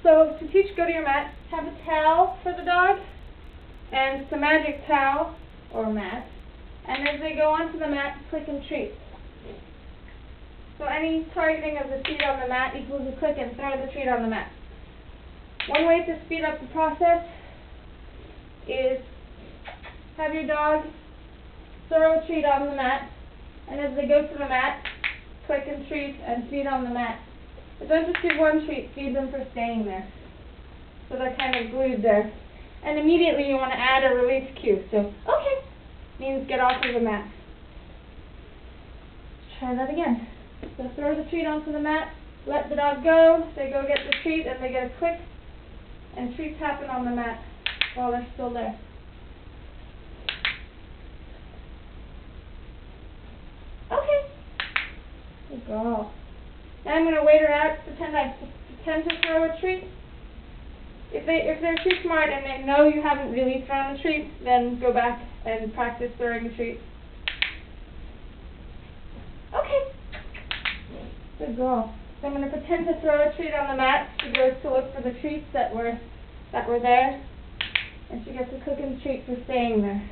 So to teach go to your mat, have a towel for the dog, and it's a magic towel, or mat, and as they go onto the mat, click and treat. So any targeting of the feet on the mat equals a click and throw the treat on the mat. One way to speed up the process is have your dog throw a treat on the mat, and as they go to the mat, click and treat and feed on the mat. But don't just give one treat, feed them for staying there. So they're kind of glued there. And immediately you want to add a release cue. So, okay, means get off of the mat. Try that again. So throw the treat onto the mat, let the dog go, they go get the treat, and they get a click, and treats happen on the mat while they're still there. Okay. Good girl. Now I'm going to wait her out, pretend to throw a treat. If they're too smart and they know you haven't really thrown a treat, then go back and practice throwing a treat. Okay. Good girl. So I'm going to pretend to throw a treat on the mat. She goes to look for the treats that were there, and she gets a click and treat for staying there.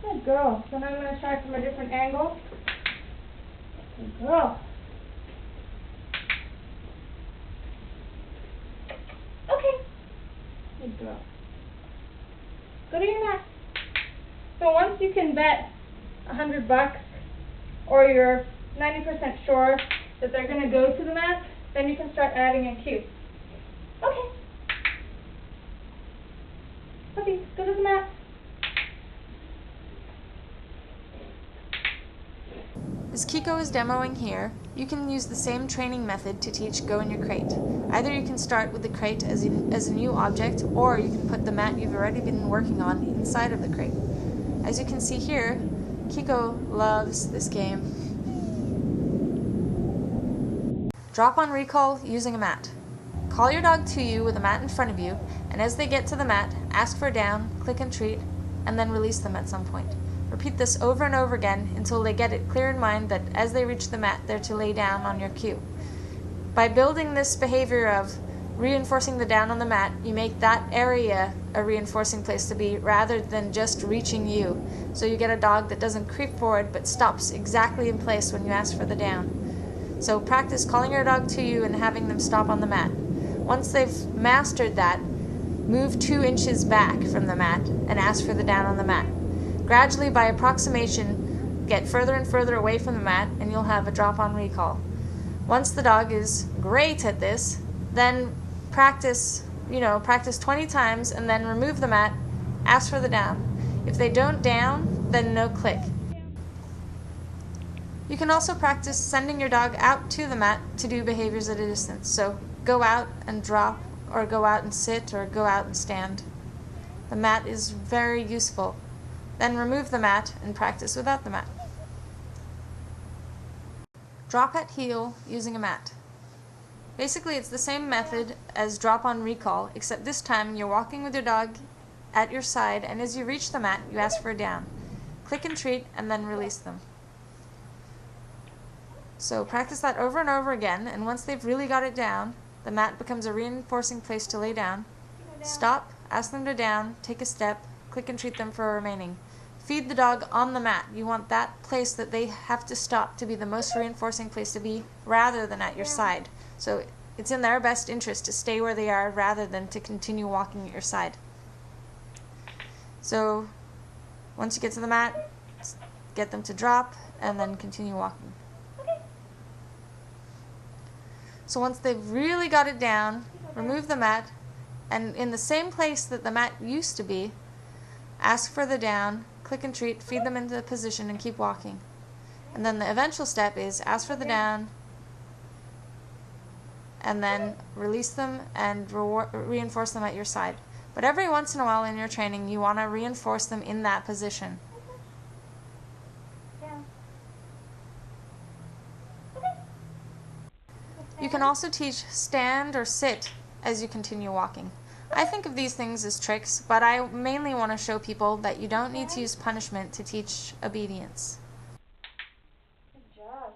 Good girl. So now I'm going to try from a different angle. Good girl. Okay. Good girl. Go to your mat. So once you can bet $100 or you're 90% sure that they're going to go to the mat, then you can start adding a cue. Okay. Puppy, go to the mat. As Kiko is demoing here, you can use the same training method to teach Go in your crate. Either you can start with the crate as a new object, or you can put the mat you've already been working on inside of the crate. As you can see here, Kiko loves this game. Drop on recall using a mat. Call your dog to you with a mat in front of you, and as they get to the mat, ask for a down, click and treat, and then release them at some point. Repeat this over and over again until they get it clear in mind that as they reach the mat, they're to lay down on your cue. By building this behavior of reinforcing the down on the mat, you make that area a reinforcing place to be rather than just reaching you. So you get a dog that doesn't creep forward but stops exactly in place when you ask for the down. So practice calling your dog to you and having them stop on the mat. Once they've mastered that, move 2 inches back from the mat and ask for the down on the mat. Gradually, by approximation, get further and further away from the mat and you'll have a drop on recall. Once the dog is great at this, then practice 20 times and then remove the mat, ask for the down. If they don't down, then no click. You can also practice sending your dog out to the mat to do behaviors at a distance. So go out and drop, or go out and sit, or go out and stand. The mat is very useful. Then remove the mat and practice without the mat. Drop at heel using a mat. Basically, it's the same method as drop on recall, except this time you're walking with your dog at your side, and as you reach the mat, you ask for a down. Click and treat, and then release them. So practice that over and over again, and once they've really got it down, the mat becomes a reinforcing place to lay down. Stop, ask them to down, take a step, click and treat them for remaining. Feed the dog on the mat. You want that place that they have to stop to be the most reinforcing place to be rather than at your side. So it's in their best interest to stay where they are rather than to continue walking at your side. So once you get to the mat, get them to drop and then continue walking. So once they've really got it down, remove the mat, and in the same place that the mat used to be, ask for the down, click and treat, feed them into position, and keep walking. And then the eventual step is ask for the down, and then release them and reinforce them at your side. But every once in a while in your training, you want to reinforce them in that position. You can also teach stand or sit as you continue walking. I think of these things as tricks, but I mainly want to show people that you don't need to use punishment to teach obedience. Good job.